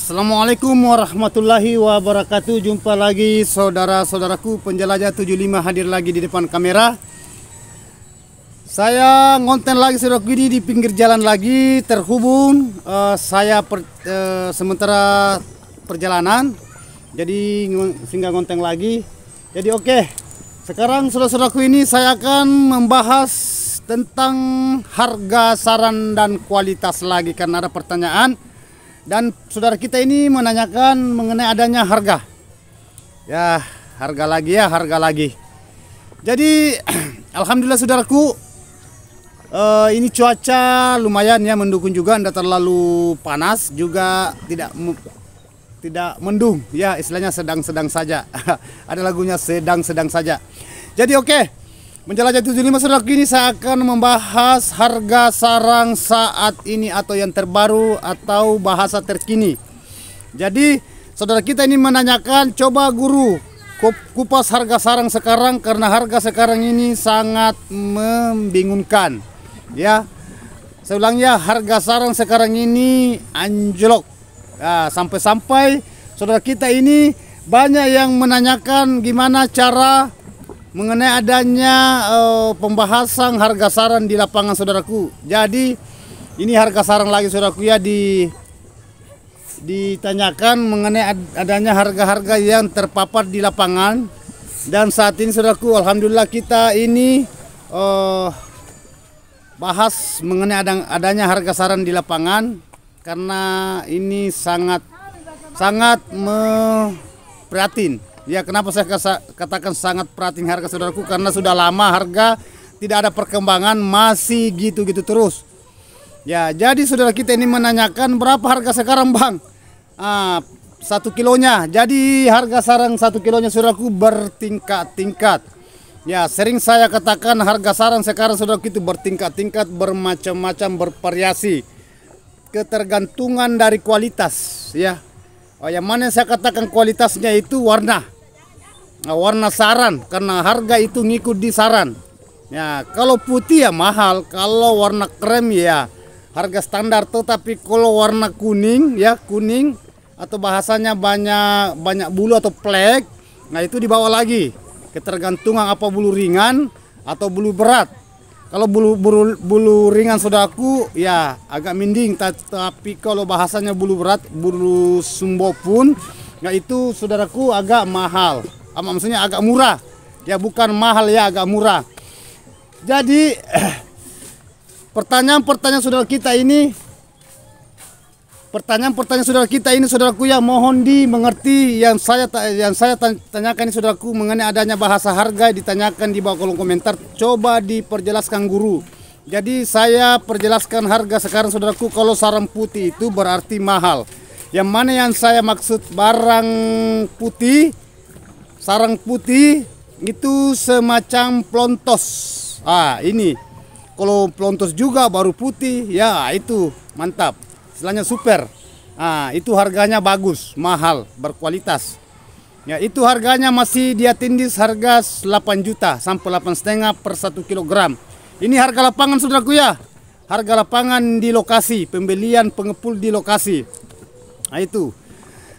Assalamualaikum warahmatullahi wabarakatuh. Jumpa lagi saudara-saudaraku penjelajah 75 hadir lagi di depan kamera. Saya ngonten lagi saudaraku ini di pinggir jalan lagi terhubung. Sementara perjalanan, jadi sehingga ngonten lagi. Jadi oke. Sekarang saudara-saudaraku ini saya akan membahas tentang harga, saran dan kualitas lagi karena ada pertanyaan. Dan saudara kita ini menanyakan mengenai adanya harga. Ya, harga lagi. Jadi, alhamdulillah saudaraku, ini cuaca lumayan ya, mendukung juga, tidak terlalu panas, juga tidak mendung. Ya, istilahnya sedang-sedang saja. Ada lagunya sedang-sedang saja. Jadi oke. Menjelajah 75 saudaraku ini saya akan membahas harga sarang saat ini atau yang terbaru atau bahasa terkini. Jadi saudara kita ini menanyakan, coba guru kupas harga sarang sekarang karena harga sekarang ini sangat membingungkan. Ya, saya ulang ya, harga sarang sekarang ini anjlok. Ya, sampai-sampai saudara kita ini banyak yang menanyakan gimana cara mengenai adanya pembahasan harga saran di lapangan saudaraku. Jadi ini harga saran lagi saudaraku ya, ditanyakan mengenai adanya harga-harga yang terpapar di lapangan. Dan saat ini saudaraku, alhamdulillah kita ini bahas mengenai adanya harga saran di lapangan karena ini sangat prihatin. Ya, kenapa saya katakan sangat prihatin harga saudaraku? Karena sudah lama harga tidak ada perkembangan, masih gitu-gitu terus. Ya, jadi saudara kita ini menanyakan berapa harga sekarang bang? 1 kilonya. Jadi harga sarang 1 kilonya saudaraku bertingkat-tingkat. Ya, sering saya katakan harga sarang sekarang saudaraku itu bertingkat-tingkat, bermacam-macam, bervariasi. Ketergantungan dari kualitas ya. Yang mana saya katakan kualitasnya itu warna saran, karena harga itu ngikut di saran. Ya, kalau putih ya mahal, kalau warna krem ya harga standar. Tetapi kalau warna kuning ya, kuning atau bahasanya banyak bulu atau plek, nah itu dibawa lagi. Ketergantungan apa bulu ringan atau bulu berat. Kalau bulu ringan saudaraku ya agak mending, tapi kalau bahasanya bulu berat, bulu sumbo pun, nah itu saudaraku agak mahal. Maksudnya agak murah. Ya bukan mahal ya, agak murah. Jadi pertanyaan saudara kita ini, saudaraku ya, mohon dimengerti yang saya tanyakan ini saudaraku mengenai adanya bahasa harga, ditanyakan di bawah kolom komentar. Coba diperjelaskan guru. Jadi saya perjelaskan harga sekarang saudaraku. Kalau sarang putih itu berarti mahal. Yang mana yang saya maksud barang putih, sarang putih itu semacam plontos. Ini kalau plontos juga baru putih ya, itu mantap, istilahnya super. Itu harganya bagus, mahal, berkualitas. Ya, itu harganya masih dia tindis harga 8 juta sampai 8,5 per 1 kilogram. Ini harga lapangan saudaraku ya. Harga lapangan di lokasi, pembelian pengepul di lokasi. Itu.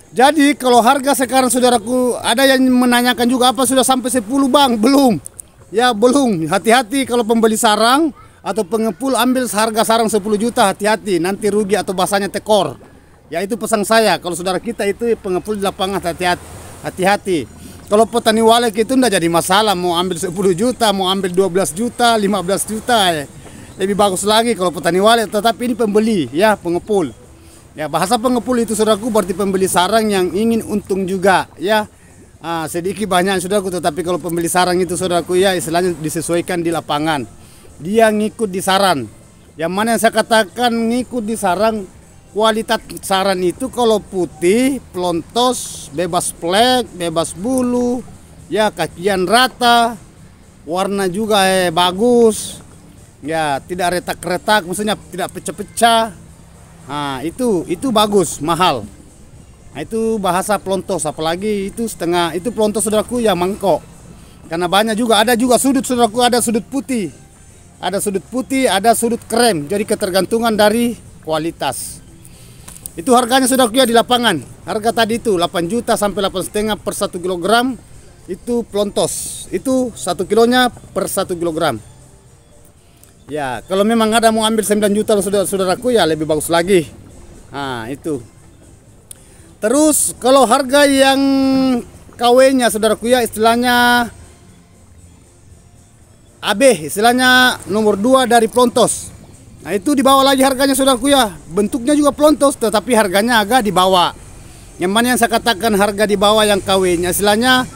Jadi kalau harga sekarang saudaraku, ada yang menanyakan juga apa sudah sampai 10 bang? Belum. Ya belum. Hati-hati kalau pembeli sarang atau pengepul ambil harga sarang 10 juta, hati-hati nanti rugi atau bahasanya tekor. Ya itu pesan saya, kalau saudara kita itu pengepul di lapangan hati-hati. Kalau petani walek itu enggak jadi masalah, mau ambil 10 juta, mau ambil 12 juta, 15 juta ya. Lebih bagus lagi kalau petani walek, tetapi ini pembeli ya, pengepul. Ya, bahasa pengepul itu saudaraku berarti pembeli sarang yang ingin untung juga ya. Sedikit banyak saudaraku, tetapi kalau pembeli sarang itu saudaraku ya istilahnya disesuaikan di lapangan. Dia ngikut di saran. Yang mana yang saya katakan ngikut di sarang, kualitas saran itu kalau putih, plontos, bebas plek, bebas bulu, ya kakian rata, warna juga bagus. Ya, tidak retak-retak, maksudnya tidak pecah-pecah. Itu bagus, mahal. Itu bahasa plontos, apalagi itu setengah, itu plontos saudaraku ya mangkok. Karena banyak juga, ada juga sudut saudaraku, ada sudut putih. Ada sudut putih, ada sudut krem. Jadi ketergantungan dari kualitas. Itu harganya saudaraku ya di lapangan. Harga tadi itu 8 juta sampai 8,5 per 1 kilogram. Itu pelontos. Itu 1 kilonya per 1 kilogram. Ya, kalau memang ada mau ambil 9 juta saudaraku ya lebih bagus lagi. Nah, itu. Terus kalau harga yang KW-nya saudaraku ya istilahnya AB, istilahnya nomor 2 dari pelontos. Nah, itu di bawah lagi harganya saudaraku ya. Bentuknya juga pelontos tetapi harganya agak di bawah. Yang mana yang saya katakan harga di bawah yang KW-nya istilahnya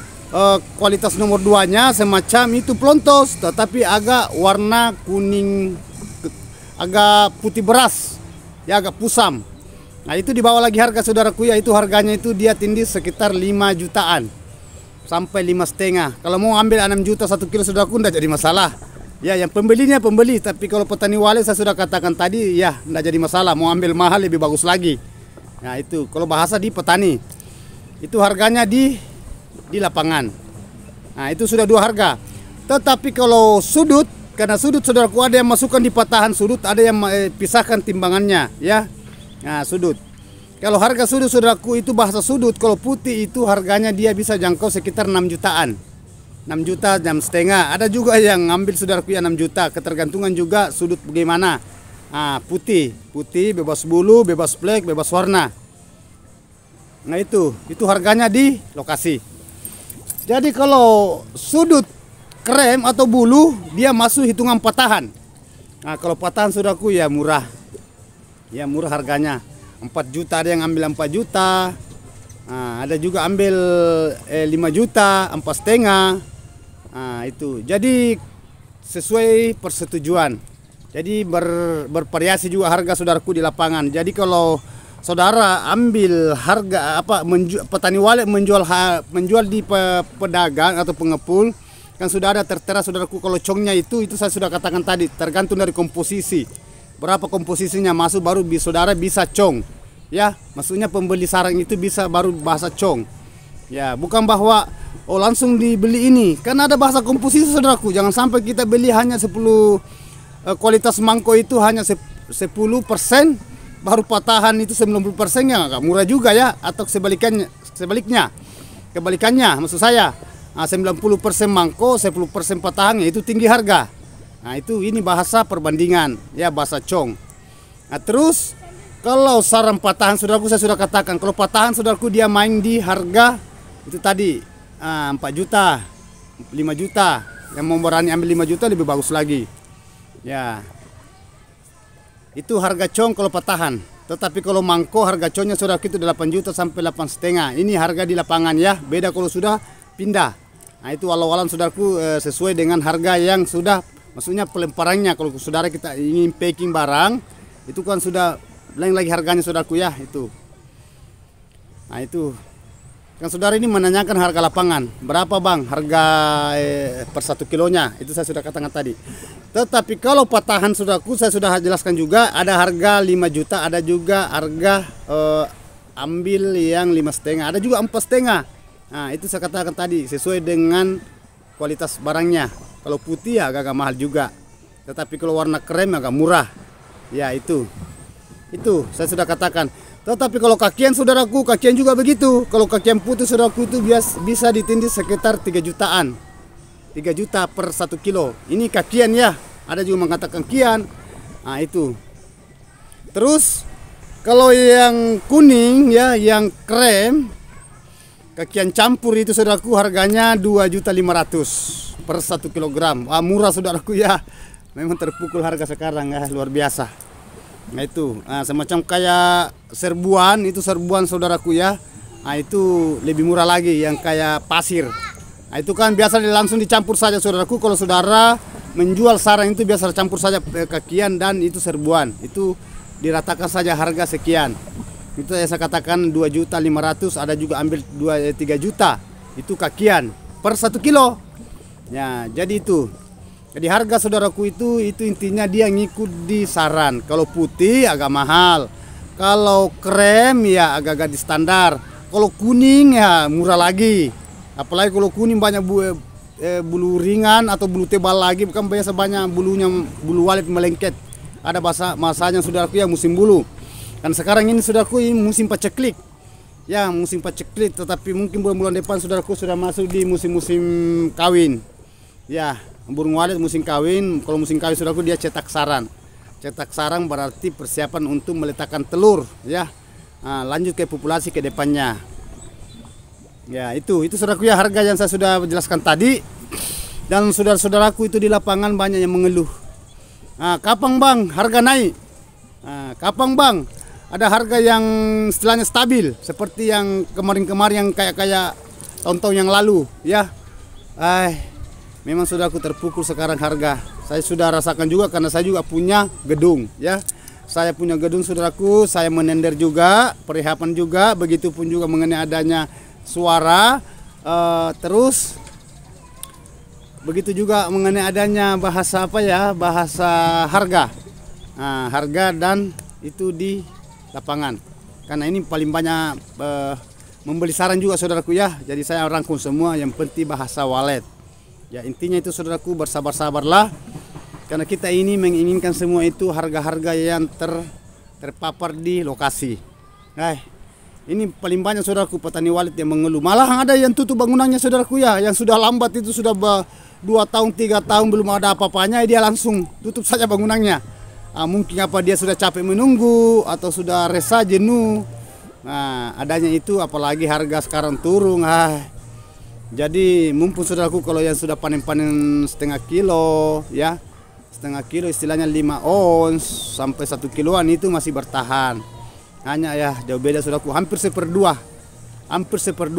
kualitas nomor 2-nya semacam itu pelontos tetapi agak warna kuning, agak putih beras. Ya, agak pusam. Nah, itu di bawah lagi harga saudaraku ya. Itu harganya itu dia tindis sekitar 5 jutaan sampai 5,5. Kalau mau ambil 6 juta 1 kilo saudaraku tidak jadi masalah. Ya, yang pembelinya pembeli, tapi kalau petani wale saya sudah katakan tadi ya tidak jadi masalah. Mau ambil mahal lebih bagus lagi. Nah, itu kalau bahasa di petani. Itu harganya di lapangan. Nah, itu sudah 2 harga. Tetapi kalau sudut, karena sudut saudaraku ada yang masukkan di patahan sudut, ada yang pisahkan timbangannya ya. Nah, sudut. Kalau harga sudut saudaraku itu bahasa sudut, kalau putih itu harganya dia bisa jangkau sekitar 6 jutaan. 6 juta, 6,5. Ada juga yang ngambil saudaraku ya 6 juta. Ketergantungan juga sudut bagaimana. Nah, putih, bebas bulu, bebas flek, bebas warna. Nah, itu harganya di lokasi. Jadi kalau sudut krem atau bulu dia masuk hitungan patahan. Nah, kalau patahan saudaraku ya murah. Ya murah harganya. 4 juta ada yang ambil 4 juta. Nah, ada juga ambil 5 juta, 4,5. Nah, itu. Jadi sesuai persetujuan. Jadi bervariasi juga harga saudaraku di lapangan. Jadi kalau saudara ambil harga petani wale menjual di pedagang atau pengepul kan sudah ada tertera saudaraku. Kalau congnya itu saya sudah katakan tadi tergantung dari komposisi. Berapa komposisinya masuk baru saudara bisa cong. Ya, maksudnya pembeli sarang itu bisa baru bahasa cong. Ya, bukan bahwa langsung dibeli ini. Kan ada bahasa komposisi saudaraku. Jangan sampai kita beli hanya 10 kualitas mangko itu hanya 10%, baru patahan itu 90% ya agak murah juga ya. Atau sebaliknya. Kebalikannya maksud saya. 90% mangko, 10% patahannya itu tinggi harga. Nah, itu ini bahasa perbandingan ya, bahasa cong. Nah, terus kalau sarang patahan saudaraku saya sudah katakan, kalau patahan saudaraku dia main di harga itu tadi 4 juta, 5 juta. Yang mau berani ambil 5 juta lebih bagus lagi. Ya. Itu harga cong kalau patahan. Tetapi kalau mangko harga congnya saudaraku itu 8 juta sampai 8,5. Ini harga di lapangan ya. Beda kalau sudah pindah. Nah, itu walau-walau saudaraku sesuai dengan harga yang sudah, maksudnya pelemparannya. Kalau saudara kita ingin packing barang, itu kan sudah lain lagi harganya saudaraku ya itu. Nah, itu kan saudara ini menanyakan harga lapangan berapa bang harga per 1 kilonya, itu saya sudah katakan tadi. Tetapi kalau patahan saudaraku saya sudah jelaskan juga ada harga 5 juta, ada juga harga ambil yang 5,5, ada juga 4,5. Nah, itu saya katakan tadi sesuai dengan kualitas barangnya. Kalau putih ya agak mahal juga, tetapi kalau warna krem agak murah ya. Itu saya sudah katakan. Tetapi kalau kakian saudaraku, kakian juga begitu. Kalau kakian putih saudaraku itu bisa ditindis sekitar 3 jutaan. 3 juta per 1 kilo. Ini kakian ya. Ada juga mengatakan kian. Nah, itu. Terus kalau yang kuning ya, yang krem, kakian campur itu saudaraku harganya 2.500.000 per 1 kilogram. Wah, murah saudaraku ya. Memang terpukul harga sekarang ya, luar biasa. Nah, itu semacam kayak serbuan, itu serbuan saudaraku ya. Nah, itu lebih murah lagi yang kayak pasir. Nah, itu kan biasa langsung dicampur saja saudaraku. Kalau saudara menjual sarang itu biasa campur saja kakian dan itu serbuan. Itu diratakan saja harga sekian. Itu saya katakan 2.500.000, ada juga ambil 3 juta. Itu kakian per 1 kilo. Ya, jadi itu. Jadi harga saudaraku itu intinya dia ngikut di saran. Kalau putih agak mahal. Kalau krem ya agak-agak di standar. Kalau kuning ya murah lagi. Apalagi kalau kuning banyak bulu ringan atau bulu tebal lagi, bukan biasa banyak bulunya, bulu walet melengket. Ada masanya saudaraku ya musim bulu. Kan sekarang ini saudaraku ini musim paceklik. Ya, musim paceklik, tetapi mungkin bulan-bulan depan saudaraku sudah masuk di musim-musim kawin. Ya, burung walet musim kawin. Kalau musim kawin saudaraku dia cetak sarang. Cetak sarang berarti persiapan untuk meletakkan telur, ya. Nah, lanjut ke populasi ke depannya. Ya, itu saudaraku ya harga yang saya sudah jelaskan tadi. Dan saudara-saudaraku itu di lapangan banyak yang mengeluh. Nah, kapan bang harga naik? Nah, kapan bang ada harga yang istilahnya stabil seperti yang kemarin-kemarin yang kayak tahun-tahun yang lalu, ya. Memang sudah aku terpukul sekarang harga. Saya sudah rasakan juga karena saya juga punya gedung, ya. Saya punya gedung saudaraku, saya menender juga, perihapan juga, begitupun juga mengenai adanya suara, terus begitu juga mengenai adanya bahasa bahasa harga. Nah, harga dan itu di lapangan. Karena ini paling banyak membeli saran juga saudaraku ya. Jadi saya rangkum semua yang penting bahasa walet. Ya intinya itu saudaraku bersabar-sabarlah. Karena kita ini menginginkan semua itu harga-harga yang terpapar di lokasi. Ini paling banyak saudaraku petani walet yang mengeluh. Malah ada yang tutup bangunannya saudaraku ya. Yang sudah lambat itu sudah 2 tahun 3 tahun belum ada apa-apanya, dia langsung tutup saja bangunannya. Mungkin apa dia sudah capek menunggu atau sudah resah jenuh. Nah adanya itu apalagi harga sekarang turun. Jadi mumpung saudaraku kalau yang sudah panen-panen setengah kilo, ya setengah kilo istilahnya 5 ons sampai 1 kiloan itu masih bertahan. Hanya ya jauh beda saudaraku, hampir 1/2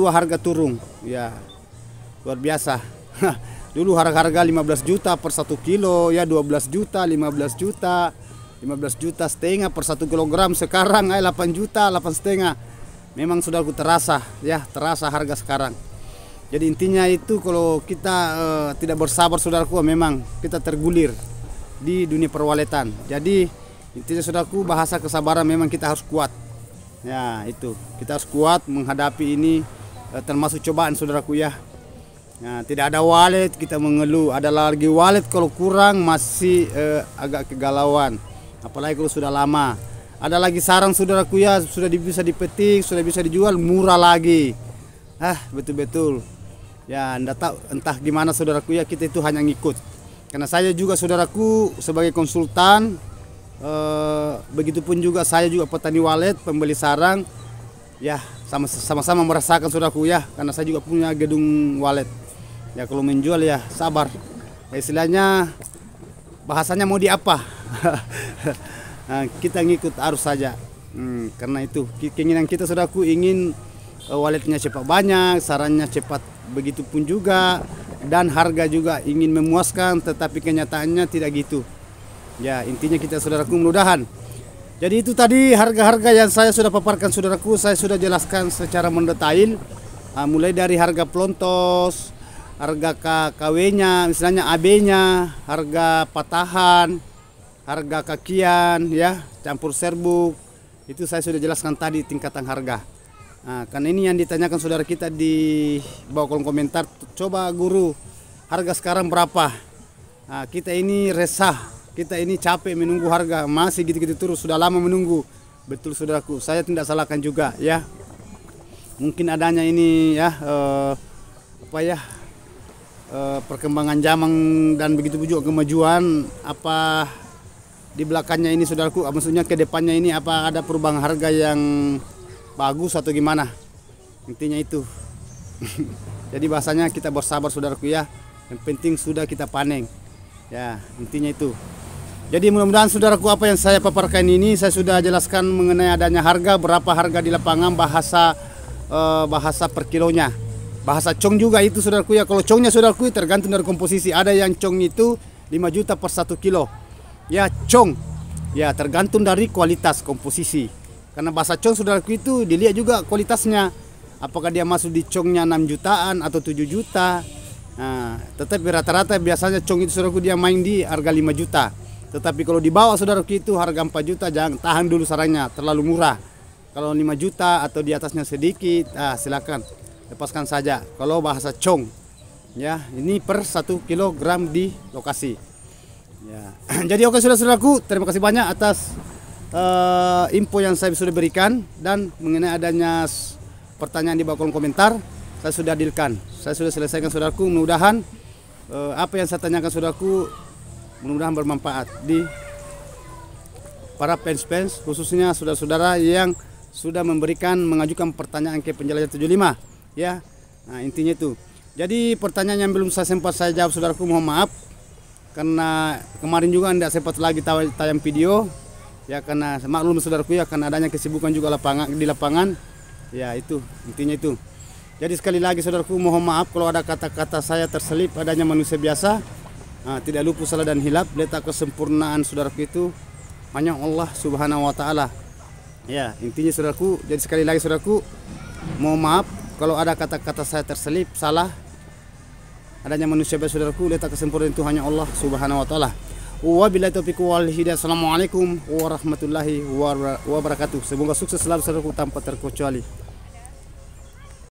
harga turun. Ya luar biasa. Dulu harga-harga 15 juta per 1 kilo, ya 12 juta, 15 juta setengah per 1 kilogram. Sekarang 8 juta, 8,5. Memang sudah terasa, ya terasa harga sekarang. Jadi intinya itu kalau kita tidak bersabar saudaraku, memang kita tergulir di dunia perwaletan. Jadi intinya saudaraku bahasa kesabaran memang kita harus kuat. Ya itu kita harus kuat menghadapi ini, termasuk cobaan saudaraku ya. Nah, tidak ada walet kita mengeluh, ada lagi walet kalau kurang masih agak kegalauan, apalagi kalau sudah lama. Ada lagi sarang saudaraku ya, sudah bisa dipetik, sudah bisa dijual murah lagi. Betul-betul ya, entah gimana saudaraku ya, kita itu hanya ngikut. Karena saya juga saudaraku sebagai konsultan, begitupun juga saya juga petani walet, pembeli sarang ya, sama-sama merasakan saudaraku ya, karena saya juga punya gedung walet. Ya kalau menjual ya sabar. Istilahnya bahasanya mau di apa? Kita ngikut arus saja. Karena itu keinginan kita saudaraku ingin waletnya cepat banyak, sarannya cepat, begitupun juga dan harga juga ingin memuaskan, tetapi kenyataannya tidak gitu. Ya intinya kita saudaraku mudah-mudahan. Jadi itu tadi harga-harga yang saya sudah paparkan saudaraku, saya sudah jelaskan secara mendetail. Mulai dari harga pelontos, harga KW-nya, misalnya AB-nya, harga patahan, harga kakian, ya, campur serbuk. Itu saya sudah jelaskan tadi tingkatan harga. Karena ini yang ditanyakan saudara kita di bawah kolom komentar, coba guru harga sekarang berapa? Kita ini resah, kita ini capek menunggu harga, masih gitu-gitu terus, sudah lama menunggu. Betul saudaraku, saya tidak salahkan juga ya. Mungkin adanya ini ya, perkembangan zaman dan begitu juga kemajuan apa di belakangnya ini saudaraku, maksudnya ke depannya ini apa ada perubahan harga yang bagus atau gimana, intinya itu. Jadi bahasanya kita bersabar saudaraku ya, yang penting sudah kita panen ya, intinya itu. Jadi mudah-mudahan saudaraku apa yang saya paparkan ini saya sudah jelaskan mengenai adanya harga, berapa harga di lapangan, bahasa per kilonya. Bahasa cong juga itu saudaraku ya. Kalau congnya saudaraku tergantung dari komposisi. Ada yang cong itu 5 juta per 1 kilo. Ya cong. Ya tergantung dari kualitas komposisi. Karena bahasa cong saudaraku itu dilihat juga kualitasnya. Apakah dia masuk di congnya 6 jutaan atau 7 juta. Tetapi rata-rata biasanya cong itu saudaraku dia main di harga 5 juta. Tetapi kalau di bawah saudaraku itu harga 4 juta, jangan tahan dulu sarangnya, terlalu murah. Kalau 5 juta atau di atasnya sedikit, silakan lepaskan saja. Kalau bahasa cong ya, ini per 1 kilogram di lokasi ya. Jadi oke saudara-saudaraku, terima kasih banyak atas info yang saya sudah berikan, dan mengenai adanya pertanyaan di bawah kolom komentar saya sudah dealkan, saya sudah selesaikan saudaraku. Mudah-mudahan apa yang saya tanyakan saudaraku mudah-mudahan bermanfaat di para fans khususnya saudara-saudara yang sudah mengajukan pertanyaan ke penjelajah 75 ya. Nah, intinya itu. Jadi pertanyaan yang belum saya sempat saya jawab saudaraku, mohon maaf karena kemarin juga tidak sempat lagi tayang video ya, karena maklum saudaraku ya, karena adanya kesibukan juga di lapangan ya, itu intinya itu. Jadi sekali lagi saudaraku, mohon maaf kalau ada kata-kata saya terselip, adanya manusia biasa. Nah, tidak luput salah dan hilap, letak kesempurnaan saudaraku itu hanya Allah Subhanahu wa taala. Ya, intinya saudaraku. Jadi sekali lagi saudaraku, mohon maaf kalau ada kata-kata saya terselip salah. Adanya manusia biasa saudaraku, letak kesempurnaan itu hanya Allah Subhanahu wa taala. Wabillahi taufiq wal hidayah. Assalamualaikum warahmatullahi wabarakatuh. Semoga sukses selalu saudaraku tanpa terkecuali.